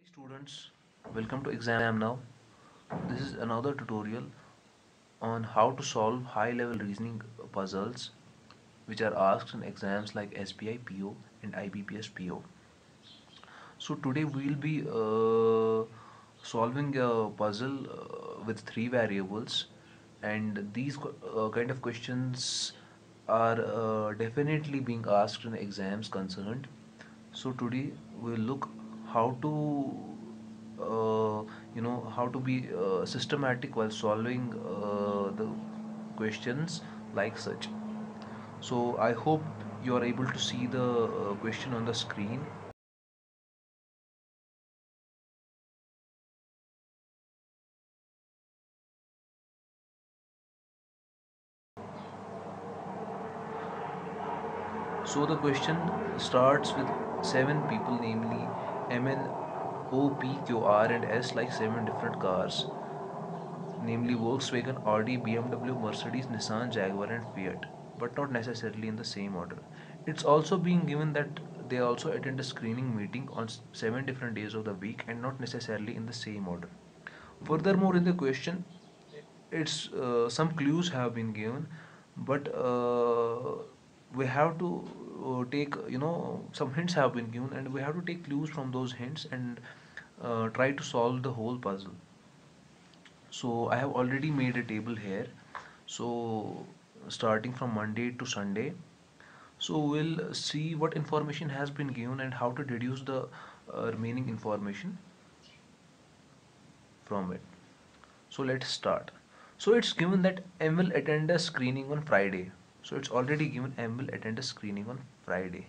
Students, welcome to Exam Now. This is another tutorial on how to solve high-level reasoning puzzles which are asked in exams like SBI PO and IBPS PO. So today we'll be solving a puzzle with three variables, and these kind of questions are definitely being asked in exams concerned. So today we'll look how to how to be systematic while solving the questions like such. So I hope you are able to see the question on the screen. So the question starts with seven people, namely MN, O, P, Q, R, and S, like seven different cars, namely Volkswagen, Audi, BMW, Mercedes, Nissan, Jaguar, and Fiat, but not necessarily in the same order. It's also being given that they also attend a screening meeting on seven different days of the week and not necessarily in the same order. Furthermore, in the question, it's some clues have been given, but we have to take some hints have been given, and we have to take clues from those hints and try to solve the whole puzzle. So I have already made a table here. So starting from Monday to Sunday, so we'll see what information has been given and how to deduce the remaining information from it. So let's start. So it's given that M will attend a screening on Friday. So it's already given M will attend a screening on Friday.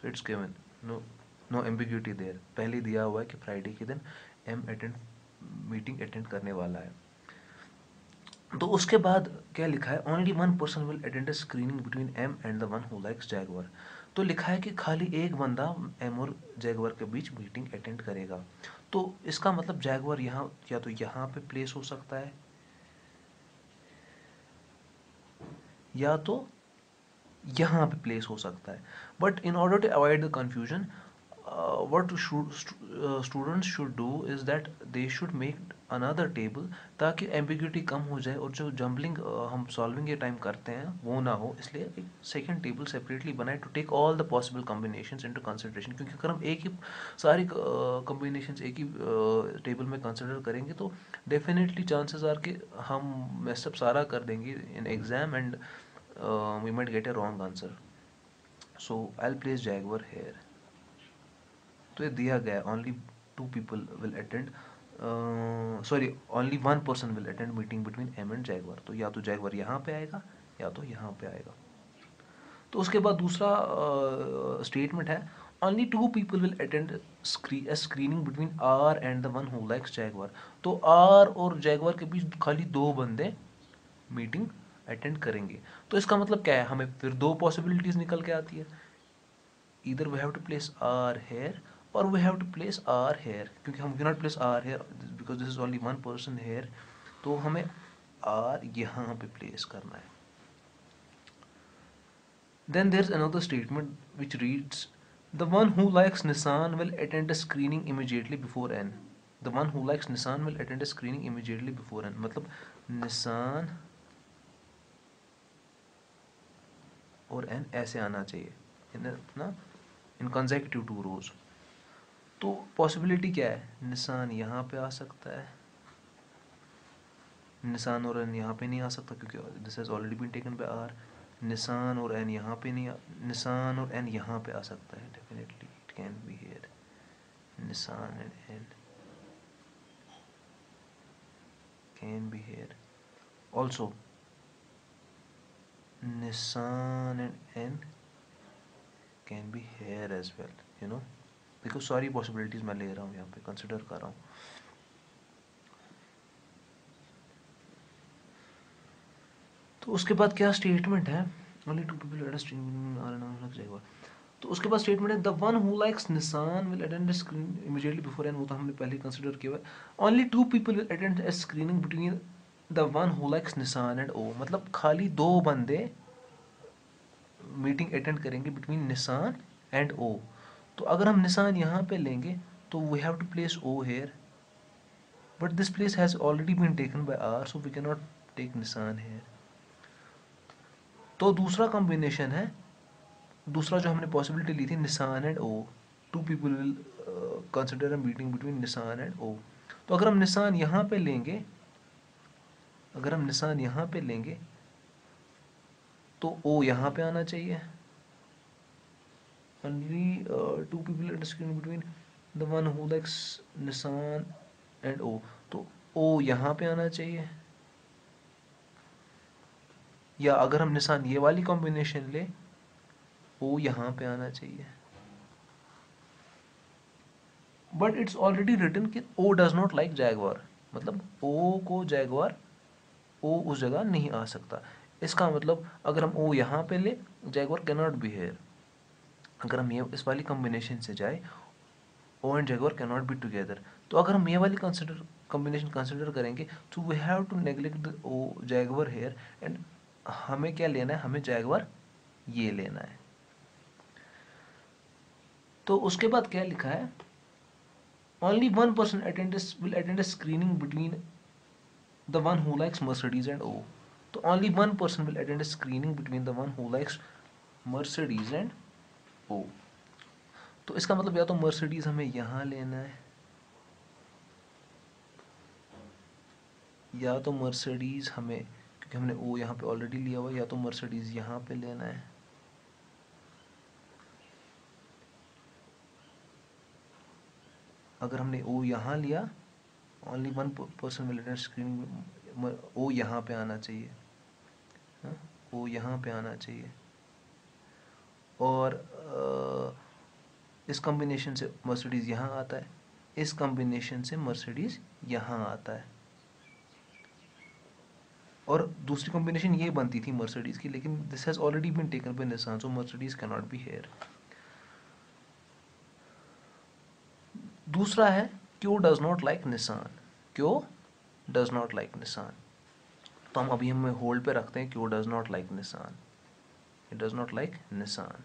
So it's given. No ambiguity there. पहले दिया हुआ है कि Friday के दिन M attend meeting attend करने वाला है. तो उसके बाद क्या लिखा है, only one person will attend a screening between M and the one who likes Jaguar. तो लिखा है कि खाली एक बंदा एम और जैगवर के बीच मीटिंग अटेंड करेगा. तो इसका मतलब जैगवर यहाँ या तो यहाँ पे प्लेस हो सकता है या तो यहाँ पे प्लेस हो सकता है. But in order to avoid the confusion, what students should do is that they should make another table, ताकि ambiguity कम हो जाए और जो जम्बलिंग हम सॉल्विंग के टाइम करते हैं वो ना हो. इसलिए एक सेकेंड टेबल सेपरेटली बनाए to take all the possible combinations into consideration. क्योंकि अगर हम एक ही सारी कॉम्बिनेशंस एक ही टेबल में कंसिडर करेंगे तो डेफिनेटली चांसेस आर कि हम मैसअप सारा कर देंगे in exam and we might get a wrong answer. So I will place Jaguar here. तो ये दिया गया, only two people will attend, sorry only one person will attend meeting between M and Jaguar. तो या तो Jaguar यहाँ पे आएगा या तो यहाँ पे आएगा. तो उसके बाद दूसरा स्टेटमेंट है, only two people will attend screening between R and the one who likes Jaguar. तो आर और जैगवर के बीच खाली दो बंदे मीटिंग अटेंड करेंगे. तो इसका मतलब क्या है, हमें फिर दो पॉसिबिलिटीज निकल के आती है. either we have to place R here or we have to place R here. क्योंकि हम cannot place R here because this is only one person here. तो हमें R यहाँ पे place करना है. Then there's another statement which reads, the one who likes Nissan will attend a screening immediately before N. The one who likes Nissan will attend a screening immediately before N. मतलब Nissan और N ऐसे आना चाहिए ना, इन consecutive two rows. तो possibility क्या है, निशान यहाँ पे आ सकता है, निशान और एन यहाँ पे नहीं आ सकता क्योंकि this has already been taken by R. Nissan और एन यहाँ पे नहीं निशान और एन यहाँ पे आ सकता है, definitely it can be here. निशान and N can be here also. निशान and N can be here as well, you know, because सारी पॉसिबिलिटीज मैं ले रहा हूँ यहाँ पे, कंसिडर कर रहा हूँ. तो उसके बाद क्या स्टेटमेंट है, only two people at a stream R लग जाएगा. तो उसके बाद स्टेटमेंट है, the one who likes Nissan will attend screen immediately before N. वो तो हमने पहले कंसिडर किया हुआ है. Only two people will attend a screening between the one who likes Nissan and O. मतलब खाली दो बंदे मीटिंग अटेंड करेंगे बिटवीन निशान एंड ओ. तो अगर हम निशान यहाँ पे लेंगे तो we have to place O here, but this place has already been taken by R, so we cannot take Nissan here. तो दूसरा कॉम्बिनेशन है, दूसरा जो हमने पॉसिबिलिटी ली थी, निसान and O. Two people will consider a meeting between निसान एंड ओ. तो अगर हम निसान यहाँ पे लेंगे, अगर हम निसान यहाँ पे लेंगे तो ओ यहाँ पे आना चाहिए. only two people are discussing between the one who likes Nissan and O. तो O यहाँ पे आना चाहिए, या अगर हम निशान ये वाली कॉम्बिनेशन ले, O यहाँ पे आना चाहिए. बट इट्स ऑलरेडी रिटन कि O does not like Jaguar, मतलब O को जैगवार, O उस जगह नहीं आ सकता. इसका मतलब अगर हम O यहाँ पे ले, Jaguar can not be here. अगर हम ये इस वाली कॉम्बिनेशन से जाए, O and Jaguar can not be together. तो अगर हम ये वाली कॉम्बिनेशन कंसिडर करेंगे, तो we have to neglect the O Jaguar here, and हमें क्या लेना है, हमें जैगवार ये लेना है. तो उसके बाद क्या लिखा है, only one person will attend a screening between the one who likes Mercedes and O. तो only one person will attend a screening between the one who likes Mercedes and O. तो इसका मतलब या तो Mercedes हमें यहाँ लेना है, या तो Mercedes हमें, क्योंकि हमने O यहाँ पे ऑलरेडी लिया हुआ, या तो Mercedes यहाँ पे लेना है. अगर हमने O यहाँ लिया, only one person will attend screening, O यहाँ पे आना चाहिए, O यहाँ पे आना चाहिए. और इस कॉम्बिनेशन से मर्सिडीज यहाँ आता है, इस कॉम्बिनेशन से मर्सिडीज यहाँ आता है. और दूसरी कॉम्बिनेशन ये बनती थी मर्सिडीज की, लेकिन this has already been taken by Nissan, so Mercedes can not be here. दूसरा है Q does not like Nissan, Q does not like Nissan. तो हम अभी हमें होल्ड पे रखते हैं Q does not like Nissan, it does not like Nissan.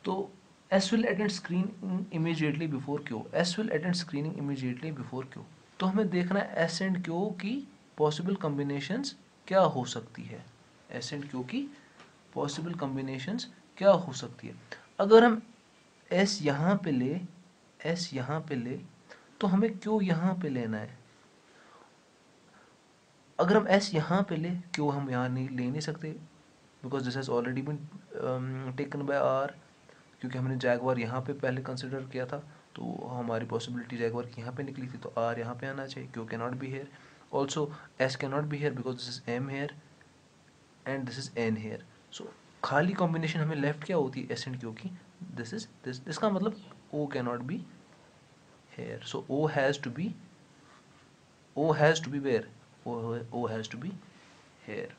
तो S will attend screening immediately before Q. S will attend screening immediately before Q. तो हमें देखना है S and Q की possible combinations क्या हो सकती है. S and Q की possible combinations क्या हो सकती है. अगर हम S यहाँ पे ले, S यहाँ पे ले, तो हमें Q यहाँ पे लेना है. अगर हम S यहाँ पे ले, Q हम यहाँ नहीं ले नहीं सकते, because this has already been taken by R. क्योंकि हमने जैगवार यहाँ पे पहले कंसिडर किया था, तो हमारी पॉसिबिलिटी जैगवार की यहाँ पे निकली थी, तो आर यहाँ पे आना चाहिए. Q can not be here, also S can not be here because this is M here and this is N here. So खाली कॉम्बिनेशन हमें लेफ्ट क्या होती है, एस एंड क्यू की, दिस इज दिस. इसका मतलब O can not be here, so O has to be, O has to be where, O has to be here.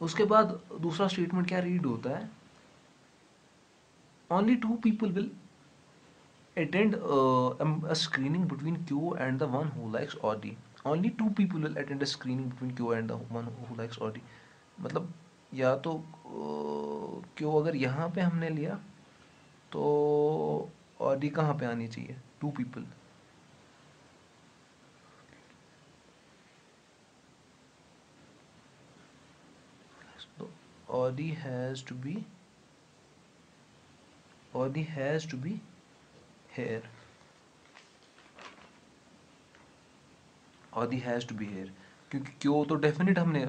उसके बाद दूसरा स्टेटमेंट क्या रीड होता है, only two people will attend a screening between Q and the one who likes Audi. Only two people will attend a screening between Q and the one who likes Audi. मतलब या तो Q अगर यहाँ पे हमने लिया, तो Audi कहाँ पे आनी चाहिए, two people. So Audi has to be here. Audi has to be here. क्योंकि क्यों तो डेफिनेट हमने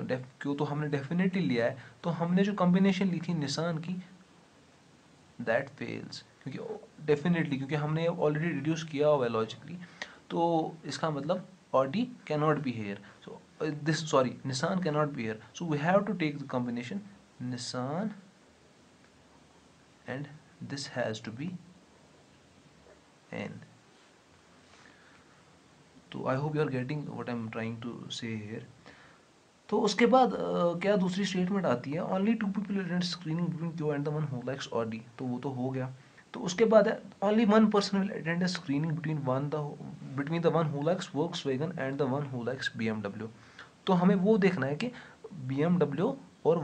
डेफिनेटली लिया है, तो हमने जो कॉम्बिनेशन ली थी निसान की, दैट फेल्स. क्योंकि डेफिनेटली, क्योंकि हमने ऑलरेडी रिड्यूस किया हुआ है लॉजिकली, तो इसका मतलब Audi can not be here. So this, sorry, Nissan can not be here, so we have to take the combination Nissan and this has to be n. तो I hope you are getting what I am trying to say here. तो उसके बाद क्या दूसरी statement आती है, only two people attend screening between Q and the one who likes Audi. तो वो तो हो गया. तो उसके बाद है only one person will attend a screening between the one who likes Volkswagen and the one who likes BMW. तो हमें वो देखना है कि BMW और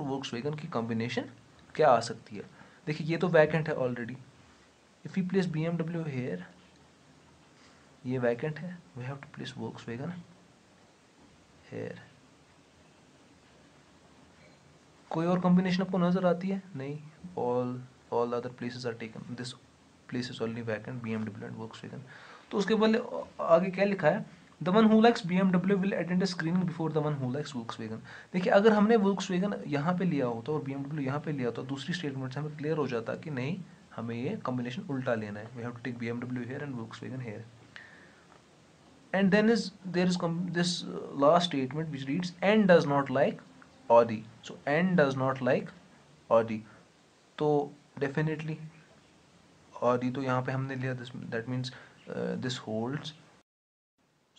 वोक्सवैगन की कॉम्बिनेशन क्या आ सकती है? देखिए ये तो वैकेंट है already. If you place BMW here, ये वैकेंट है, we have to place Volkswagen here. कोई और कॉम्बिनेशन आपको नज़र आती है? नहीं. All other places are taken, this place is only vacant, BMW and Volkswagen. तो उसके बदले आगे क्या लिखा है? The one who likes BMW will attend a screening before the one who likes Volkswagen. देखिए अगर हमने Volkswagen यहाँ पे लिया होता और BMW यहाँ पे लिया होता, दूसरी स्टेटमेंट से हमें क्लियर हो जाता कि नहीं, हमें ये कॉम्बिनेशन उल्टा लेना है. We have to take BMW here and Volkswagen here. And then is there is this last statement which reads and does not like Audi. So and does not like Audi. तो definitely Audi तो यहाँ पे हमने लिया, this that means this holds.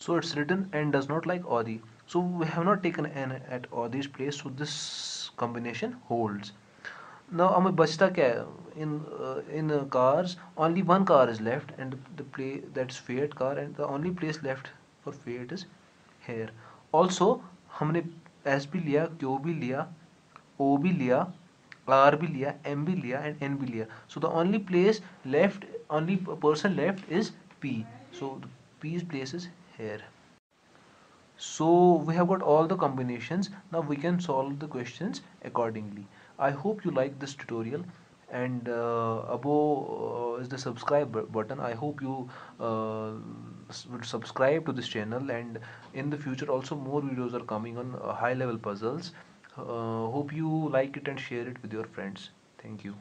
So it's written and does not like Audi. So we have not taken an at Audi's place. So this combination holds. Now हमें बचता क्या है? In cars only one car is left and the play that's Fiat car, and the only place left for Fiat is here. Also हमने S भी लिया, Q भी लिया, O भी लिया, R भी लिया, M भी लिया and N भी लिया. So the only place left, only person left is P. So the P's place is here. So we have got all the combinations. Now we can solve the questions accordingly. I hope you like this tutorial, and above is the subscribe button. I hope you would subscribe to this channel, and in the future also more videos are coming on high level puzzles. Hope you like it and share it with your friends. Thank you.